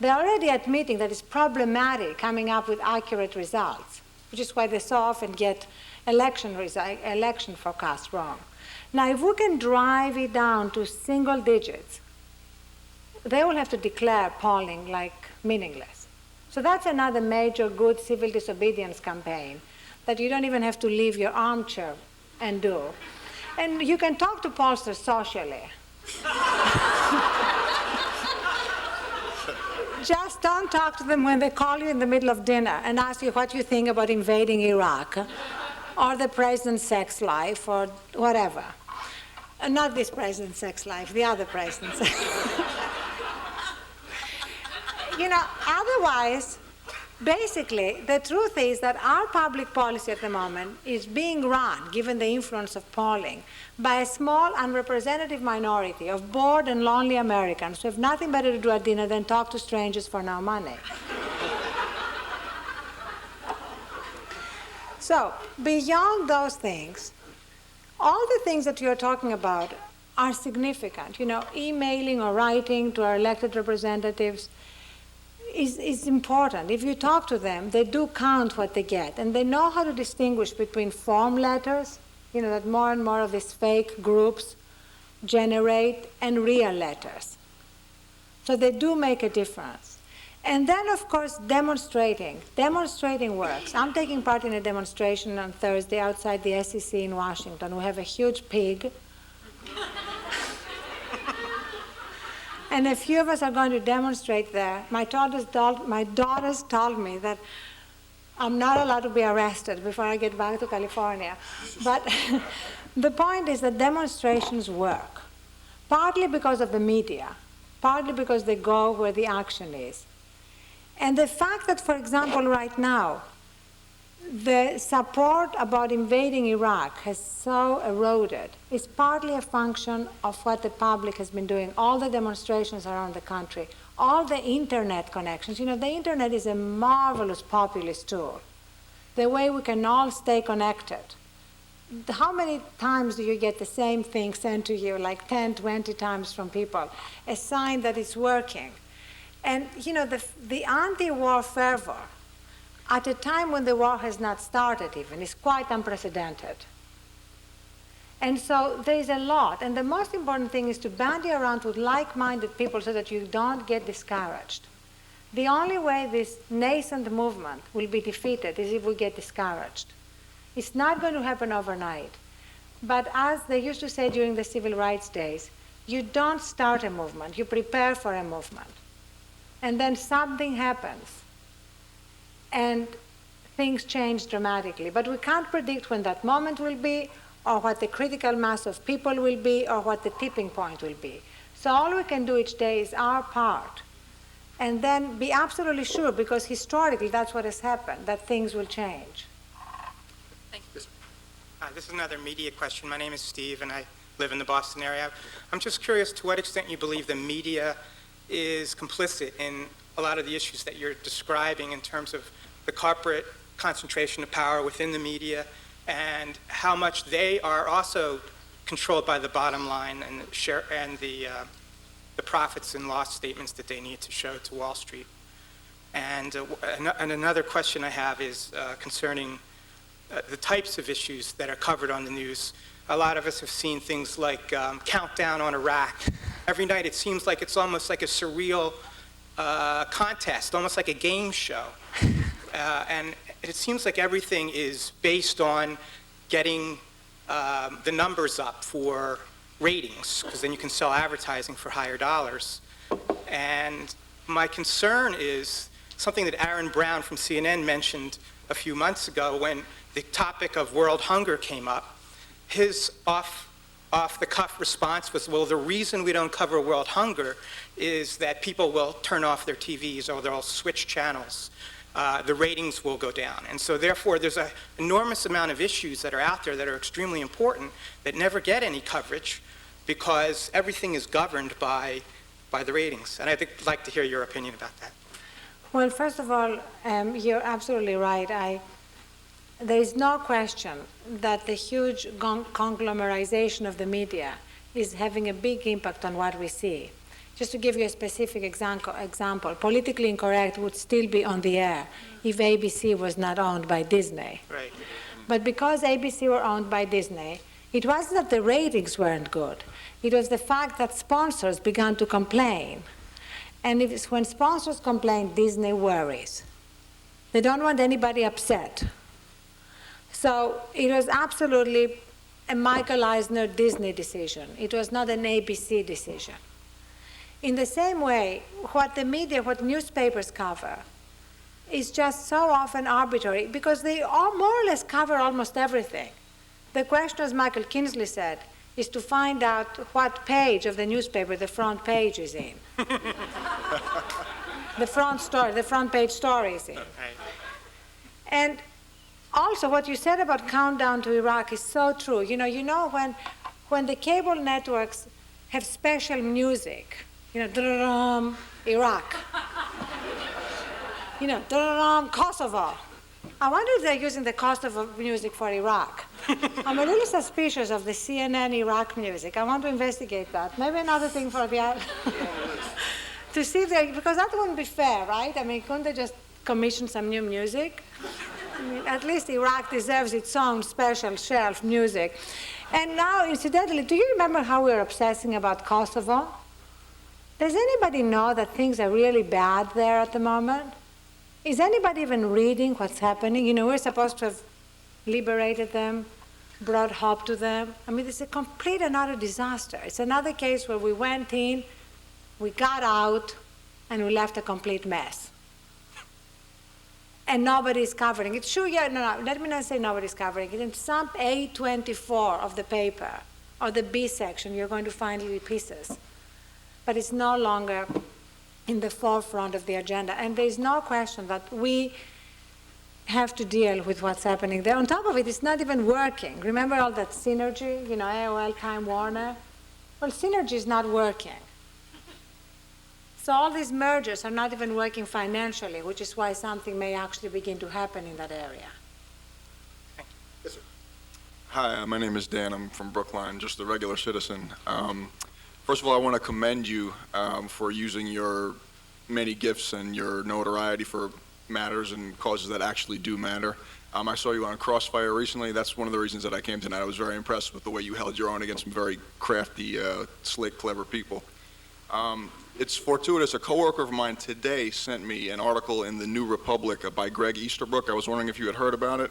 They're already admitting that it's problematic coming up with accurate results, which is why they so often get election forecasts wrong. Now, if we can drive it down to single digits, they will have to declare polling like meaningless. So that's another major good civil disobedience campaign that you don't even have to leave your armchair and do. And you can talk to pollsters socially. Just don't talk to them when they call you in the middle of dinner and ask you what you think about invading Iraq or the president's sex life or whatever. Not this president's sex life, the other president's. Otherwise, basically, the truth is that our public policy at the moment is being run, given the influence of polling, by a small, unrepresentative minority of bored and lonely Americans who have nothing better to do at dinner than talk to strangers for no money. So, beyond those things, all the things that you're talking about are significant. Emailing or writing to our elected representatives is important. If you talk to them, they do count what they get, and they know how to distinguish between form letters, that more and more of these fake groups generate, and real letters. So they do make a difference. And then, of course, demonstrating. Demonstrating works. I'm taking part in a demonstration on Thursday outside the SEC in Washington. We have a huge pig. And a few of us are going to demonstrate there. My daughters told me that I'm not allowed to be arrested before I get back to California. But the point is that demonstrations work, partly because of the media, partly because they go where the action is. And the fact that, for example, right now, the support about invading Iraq has so eroded is partly a function of what the public has been doing. All the demonstrations around the country, all the internet connections. The internet is a marvelous populist tool. The way we can all stay connected. How many times do you get the same thing sent to you, like 10, 20 times from people? A sign that it's working. And, the anti-war fervor, at a time when the war has not started even, is quite unprecedented. And so there is a lot. And the most important thing is to bandy around with like-minded people so that you don't get discouraged. The only way this nascent movement will be defeated is if we get discouraged. It's not going to happen overnight. But as they used to say during the civil rights days, you don't start a movement, you prepare for a movement. And then something happens. And things change dramatically. But we can't predict when that moment will be, or what the critical mass of people will be, or what the tipping point will be. So all we can do each day is our part. And then be absolutely sure, because historically that's what has happened, that things will change. Thank you. This is another media question. My name is Steve, and I live in the Boston area. I'm just curious to what extent you believe the media is complicit in a lot of the issues that you're describing in terms of the corporate concentration of power within the media, and how much they are also controlled by the bottom line and the profits and loss statements that they need to show to Wall Street. And another question I have is concerning the types of issues that are covered on the news. A lot of us have seen things like Countdown on Iraq. Every night it seems like it's almost like a surreal contest, almost like a game show. And it seems like everything is based on getting the numbers up for ratings, because then you can sell advertising for higher dollars. And my concern is something that Aaron Brown from CNN mentioned a few months ago when the topic of world hunger came up. His off-the-cuff response was, well, the reason we don't cover world hunger is that people will turn off their TVs or they'll switch channels. The ratings will go down. And so therefore, there's an enormous amount of issues that are out there that are extremely important that never get any coverage because everything is governed by the ratings. And I'd like to hear your opinion about that. Well, first of all, you're absolutely right. There is no question that the huge conglomerization of the media is having a big impact on what we see. Just to give you a specific example, Politically Incorrect would still be on the air if ABC was not owned by Disney. Right. But because ABC were owned by Disney, it wasn't that the ratings weren't good. It was the fact that sponsors began to complain. And when sponsors complain, Disney worries. They don't want anybody upset. So it was absolutely a Michael Eisner Disney decision. It was not an ABC decision. In the same way, what the media, what newspapers cover, is just so often arbitrary because they all more or less cover almost everything. The question, as Michael Kinsley said, is to find out what page of the newspaper the front page is in. The front page story is in. And also what you said about countdown to Iraq is so true. You know when the cable networks have special music, Iraq, Kosovo. I wonder if they're using the Kosovo music for Iraq. I'm a little suspicious of the CNN Iraq music. I want to investigate that. Maybe another thing for the to see if they, because that wouldn't be fair, right? I mean, couldn't they just commission some new music? I mean, at least Iraq deserves its own special shelf music. And now, incidentally, do you remember how we were obsessing about Kosovo? Does anybody know that things are really bad there at the moment? Is anybody even reading what's happening? We're supposed to have liberated them, brought hope to them. I mean, it's a complete and utter disaster. It's another case where we went in, we got out, and we left a complete mess. And nobody's covering it. Sure, yeah, no, let me not say nobody's covering it. In some A24 of the paper, or the B section, you're going to find little pieces. But it's no longer in the forefront of the agenda. And there's no question that we have to deal with what's happening there. On top of it, it's not even working. Remember all that synergy, AOL, Time Warner? Well, synergy is not working. So all these mergers are not even working financially, which is why something may actually begin to happen in that area. Yes, sir. Hi, my name is Dan. I'm from Brookline, just a regular citizen. First of all, I want to commend you for using your many gifts and your notoriety for matters and causes that actually do matter. I saw you on Crossfire recently. That's one of the reasons that I came tonight. I was very impressed with the way you held your own against some very crafty, slick, clever people. It's fortuitous. A coworker of mine today sent me an article in the New Republic by Greg Easterbrook. I was wondering if you had heard about it.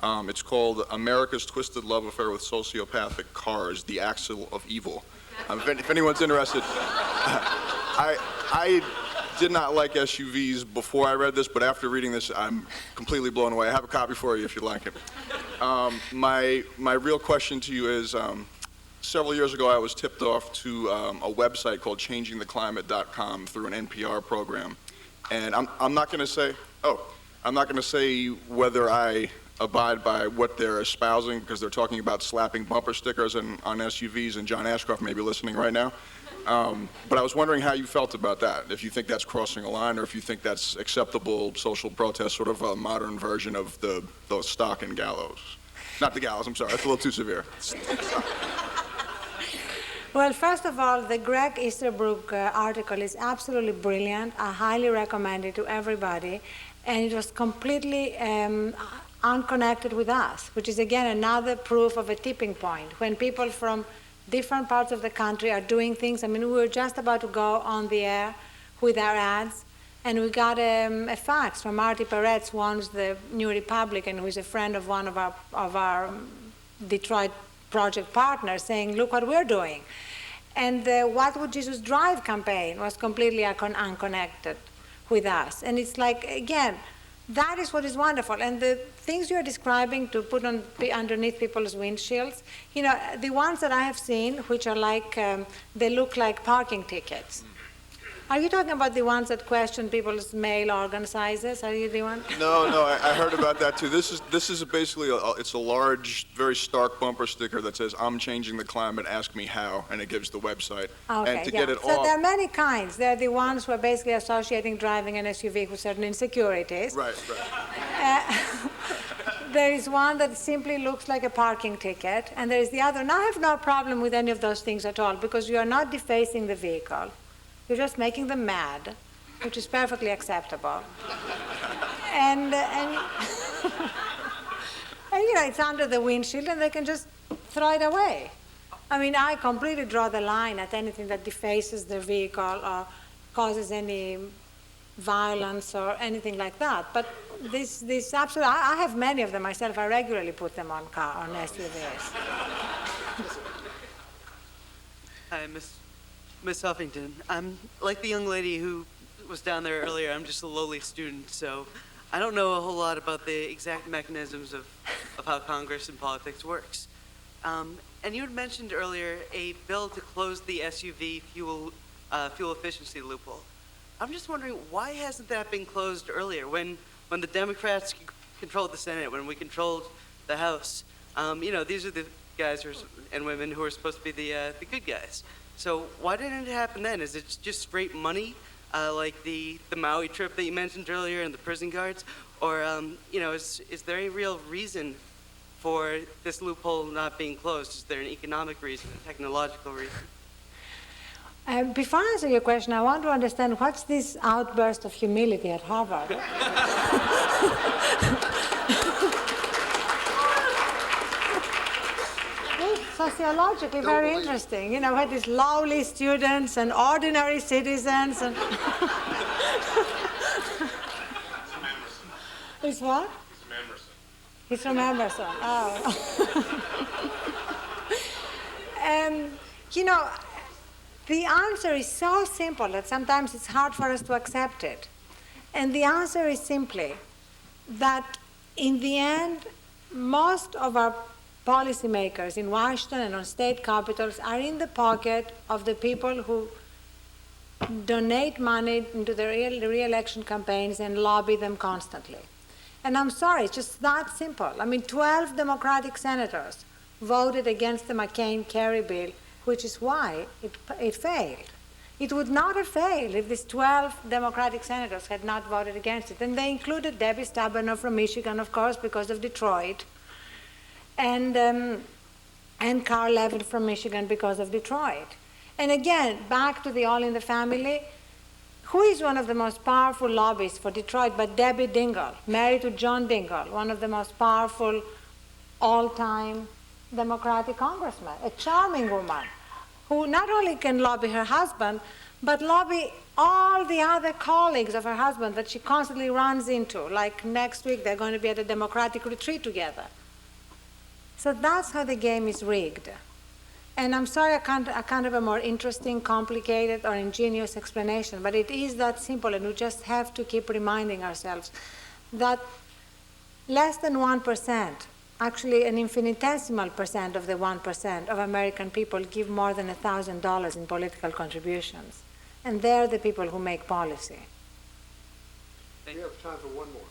It's called America's Twisted Love Affair with Sociopathic Cars, The Axle of Evil. If anyone's interested, I did not like SUVs before I read this, but after reading this, I'm completely blown away. I have a copy for you if you'd like it. My real question to you is, several years ago I was tipped off to a website called changingtheclimate.com through an NPR program. And I'm not going to say whether I abide by what they're espousing, because they're talking about slapping bumper stickers on SUVs, and John Ashcroft may be listening right now. But I was wondering how you felt about that, if you think that's crossing a line, or if you think that's acceptable social protest, sort of a modern version of the stock and gallows. Not the gallows, I'm sorry, that's a little too severe. Well, first of all, the Greg Easterbrook article is absolutely brilliant. I highly recommend it to everybody. And it was completely unconnected with us, which is, again, another proof of a tipping point. When people from different parts of the country are doing things. I mean, we were just about to go on the air with our ads, and we got a fax from Marty Peretz, who owns the New Republican, who is a friend of one of our Detroit project partners, saying, look what we're doing. And the What Would Jesus Drive campaign was completely unconnected with us. And it's like, again, that is what is wonderful. And the things you're describing to put on underneath people's windshields, the ones that I have seen, which are like, they look like parking tickets. Are you talking about the ones that question people's male organ sizes? Are you the one? No, I heard about that too. This is basically it's a large, very stark bumper sticker that says, "I'm changing the climate. Ask me how," and it gives the website. Okay, and to yeah. get it so off, there are many kinds. There are the ones who are basically associating driving an SUV with certain insecurities. Right. There is one that simply looks like a parking ticket, and there is the other. And I have no problem with any of those things at all, because you are not defacing the vehicle. You're just making them mad, which is perfectly acceptable. And it's under the windshield, and they can just throw it away. I mean, I completely draw the line at anything that defaces the vehicle or causes any violence or anything like that. But this absolutely, I have many of them myself. I regularly put them on SUVs. Hi, Miss Huffington. I'm like the young lady who was down there earlier. I'm just a lowly student, so I don't know a whole lot about the exact mechanisms of how Congress and politics works. And you had mentioned earlier a bill to close the SUV fuel efficiency loophole. I'm just wondering, why hasn't that been closed earlier when the Democrats controlled the Senate, when we controlled the House? These are the guys and women who are supposed to be the good guys. So why didn't it happen then? Is it just straight money, like the Maui trip that you mentioned earlier and the prison guards? Or, is there any real reason for this loophole not being closed? Is there an economic reason, a technological reason? Before I answer your question, I want to understand what's this outburst of humility at Harvard? It's sociologically very interesting. We had these lowly students and ordinary citizens. And It's what? He's from Emerson. Oh. The answer is so simple that sometimes it's hard for us to accept it. And the answer is simply that in the end, most of our policymakers in Washington and on state capitals are in the pocket of the people who donate money into the re-election campaigns and lobby them constantly. And I'm sorry, it's just that simple. 12 Democratic senators voted against the McCain-Kerry bill, which is why it failed. It would not have failed if these 12 Democratic senators had not voted against it. And they included Debbie Stabenow from Michigan, of course, because of Detroit, and Carl Levin from Michigan because of Detroit. And again, back to the All in the Family, who is one of the most powerful lobbyists for Detroit but Debbie Dingell, married to John Dingell, one of the most powerful all-time Democratic congressmen, a charming woman who not only can lobby her husband, but lobby all the other colleagues of her husband that she constantly runs into. Like next week, they're going to be at a Democratic retreat together. So that's how the game is rigged. And I'm sorry I can't have a more interesting, complicated, or ingenious explanation, but it is that simple, and we just have to keep reminding ourselves that less than 1%, actually an infinitesimal percent of the 1% of American people give more than $1,000 in political contributions. And they're the people who make policy. We have time for one more.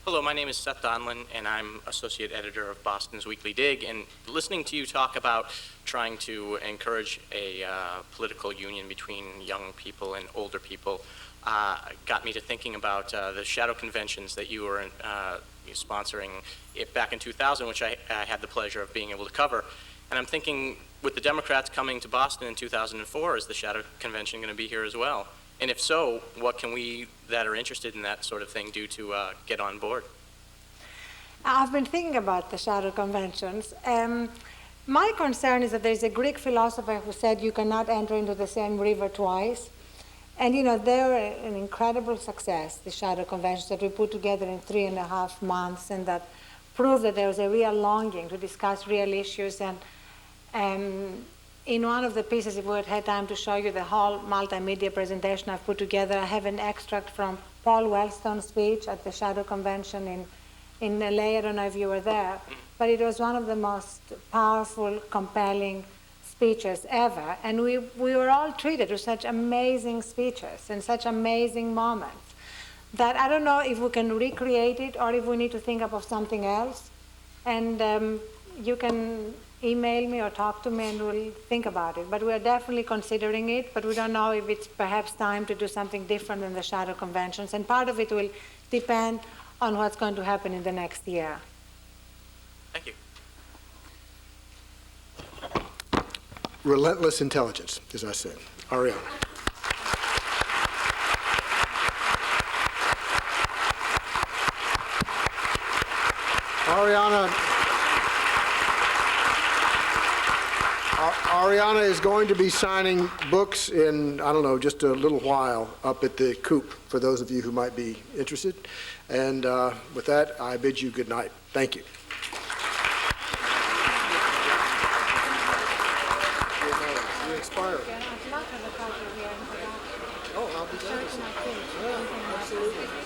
Hello, my name is Seth Donlin, and I'm associate editor of Boston's Weekly Dig. And listening to you talk about trying to encourage a political union between young people and older people got me to thinking about the shadow conventions that you were sponsoring back in 2000, which I had the pleasure of being able to cover. And I'm thinking, with the Democrats coming to Boston in 2004, is the shadow convention going to be here as well? And if so, what can we that are interested in that sort of thing do to get on board? I've been thinking about the shadow conventions. My concern is that there's a Greek philosopher who said you cannot enter into the same river twice. And they were an incredible success, the shadow conventions that we put together in 3.5 months, and that proved that there was a real longing to discuss real issues. And in one of the pieces, if we had time to show you the whole multimedia presentation I've put together, I have an extract from Paul Wellstone's speech at the Shadow Convention in LA. I don't know if you were there, but it was one of the most powerful, compelling speeches ever. And we were all treated to such amazing speeches and such amazing moments that I don't know if we can recreate it or if we need to think of something else. And you can email me or talk to me and we'll think about it. But we're definitely considering it, but we don't know if it's perhaps time to do something different than the shadow conventions. And part of it will depend on what's going to happen in the next year. Thank you. Relentless intelligence, as I said. Ariana. Ariana is going to be signing books in, I don't know, just a little while up at the Coop, for those of you who might be interested. And with that, I bid you good night. Thank you. You expired. Oh, I'll be glad to see you. Yeah, absolutely.